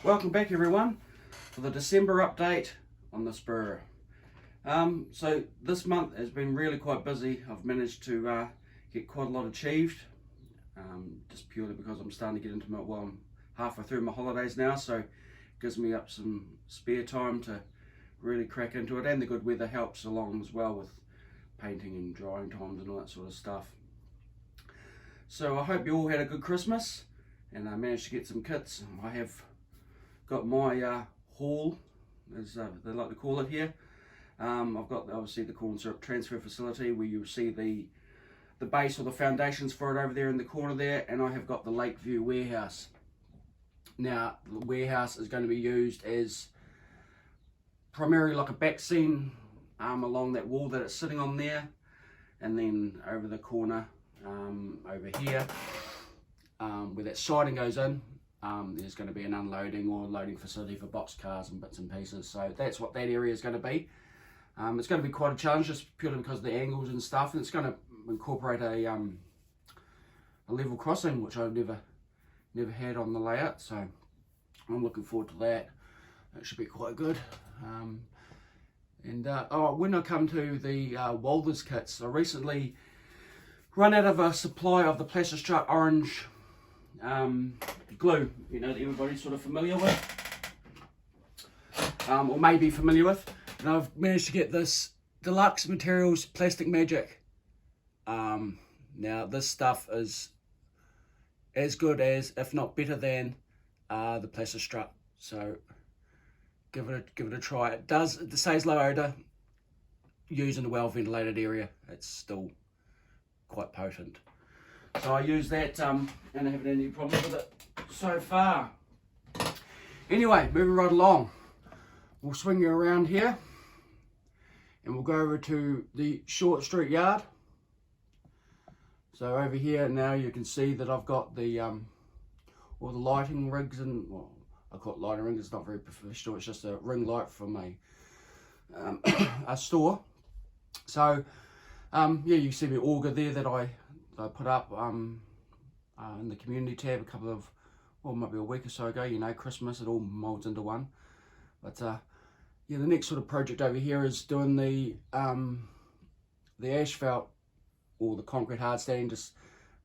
Welcome back everyone for the December update on the Spur. So this month has been really quite busy. I've managed to get quite a lot achieved, just purely because I'm starting to get into I'm halfway through my holidays now, so it gives me up some spare time to really crack into it, and the good weather helps along as well with painting and drying times and all that sort of stuff. So I hope you all had a good Christmas and I managed to get some kits. I have got my hall, as they like to call it here. I've got obviously the corn syrup transfer facility where you'll see the base or the foundations for it over there in the corner there, and I have got the Lakeview warehouse. Now the warehouse is going to be used as primarily like a back scene along that wall that it's sitting on there, and then over the corner over here where that siding goes in, there's going to be an unloading or loading facility for box cars and bits and pieces. So that's what that area is going to be. It's going to be quite a challenge just purely because of the angles and stuff, and it's going to incorporate a level crossing, which I've never had on the layout, so I'm looking forward to that. It should be quite good. When I come to the Walthers kits, I recently run out of a supply of the Plastistrut orange glue, you know, that everybody's sort of familiar with, or may be familiar with, and I've managed to get this Deluxe Materials Plastic Magic. Now this stuff is as good as, if not better than, the Plastistrut, so give it a try. It stays low odour, used in a well ventilated area. It's still quite potent. So I use that and I haven't had any problems with it so far. Anyway, moving right along. We'll swing you around here and we'll go over to the Short Street Yard. So over here now you can see that I've got the all the lighting rigs, and well, I call it lighting rigs, it's not very professional, it's just a ring light from a store. So yeah, you see the auger there that I put up in the community tab a couple of, well, maybe a week or so ago. You know, Christmas, it all molds into one. But yeah, the next sort of project over here is doing the asphalt or the concrete hard standing, just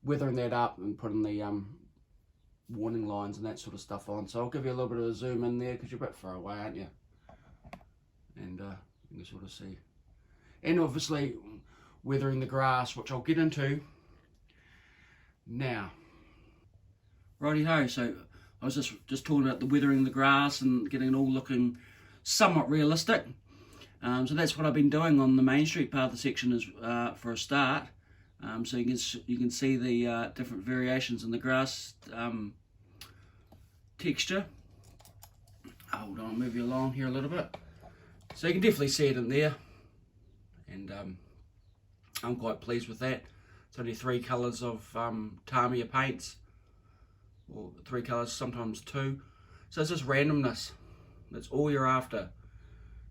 weathering that up and putting the warning lines and that sort of stuff on. So I'll give you a little bit of a zoom in there because you're a bit far away, aren't you? And you can sort of see. And obviously weathering the grass, which I'll get into now. Righty ho, so I was just talking about the weathering the grass and getting it all looking somewhat realistic. So that's what I've been doing on the Main Street part of the section is for a start. So you can see the different variations in the grass texture. Hold on, I'll move you along here a little bit. So you can definitely see it in there, and I'm quite pleased with that. It's only 3 colours of Tamiya paints, or 3 colours, sometimes 2. So it's just randomness. That's all you're after.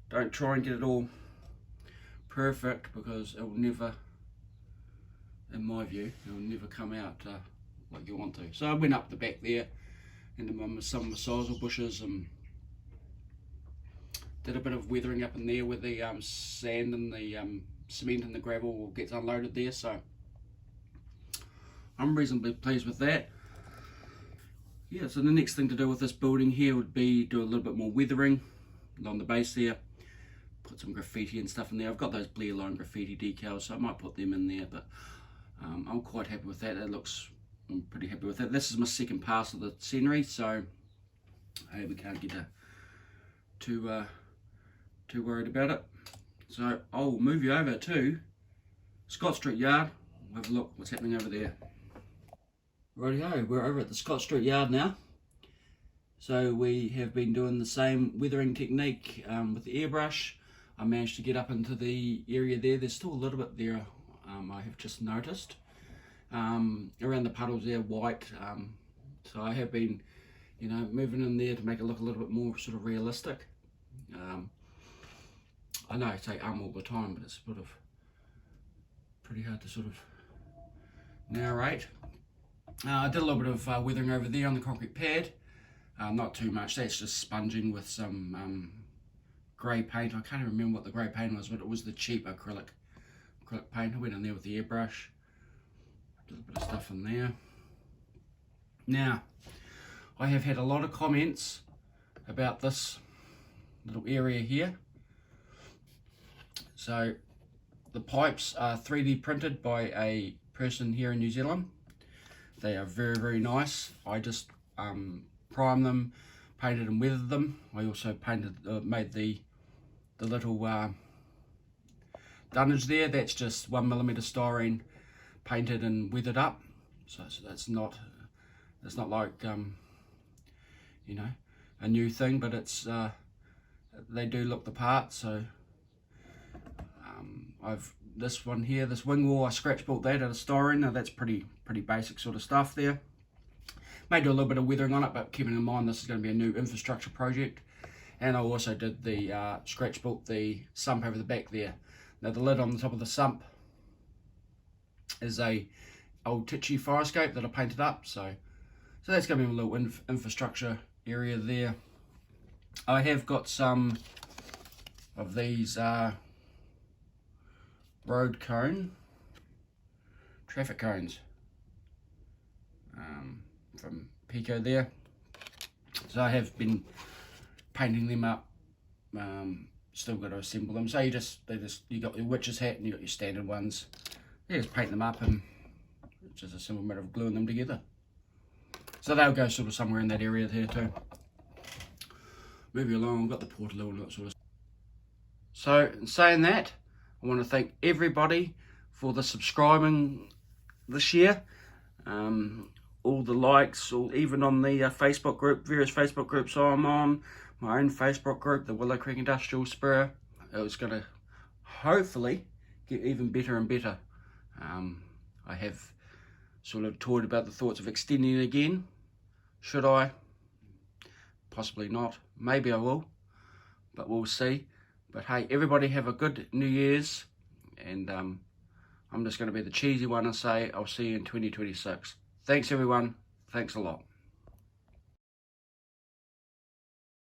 Don't try and get it all perfect, because it will never, in my view, it will never come out like you want to. So I went up the back there into some sisal bushes and did a bit of weathering up in there where the sand and the cement and the gravel gets unloaded there. So I'm reasonably pleased with that. Yeah, so the next thing to do with this building here would be do a little bit more weathering along the base there. Put some graffiti and stuff in there. I've got those Blair Line graffiti decals, so I might put them in there, but I'm quite happy with that. I'm pretty happy with that. This is my second pass of the scenery, so I hope we can't get too worried about it. So I'll move you over to Scott Street Yard. We'll have a look what's happening over there. Rightio, we're over at the Scott Street Yard now. So we have been doing the same weathering technique with the airbrush. I managed to get up into the area there. There's still a little bit there, I have just noticed. Around the puddles there, white. So I have been, you know, moving in there to make it look a little bit more sort of realistic. I know I say all the time, but it's sort of pretty hard to sort of narrate. I did a little bit of weathering over there on the concrete pad. Not too much. That's just sponging with some grey paint. I can't even remember what the grey paint was, but it was the cheap acrylic paint. I went in there with the airbrush, did a bit of stuff in there. Now, I have had a lot of comments about this little area here. So the pipes are 3D printed by a person here in New Zealand. They are very, very nice. I just primed them, painted and weathered them. I also made the little dunnage there. That's just 1mm styrene painted and weathered up. So that's not like you know, a new thing, but it's they do look the part. So this one here, this wing wall, I scratch built that out of styrene. Now that's pretty basic sort of stuff there. May do a little bit of weathering on it, but keeping in mind this is going to be a new infrastructure project. And I also did the scratch built the sump over the back there. Now the lid on the top of the sump is a old Tichy fire escape that I painted up. So that's going to be a little infrastructure area there. I have got some of these road traffic cones from Pico there. So I have been painting them up. Still got to assemble them. So you got your witch's hat and you got your standard ones. You just paint them up, and it's just a simple matter of gluing them together. So they'll go sort of somewhere in that area there too. Moving along, I've got the portaloo and that sort of. So in saying that, I want to thank everybody for the subscribing this year. All the likes, even on the Facebook group, various Facebook groups I'm on, my own Facebook group, the Willow Creek Industrial Spur. It was going to hopefully get even better and better. I have sort of toyed about the thoughts of extending it again. Should I? Possibly not. Maybe I will, but we'll see. But hey, everybody have a good New Year's, and I'm just going to be the cheesy one and say I'll see you in 2026. Thanks everyone. Thanks a lot.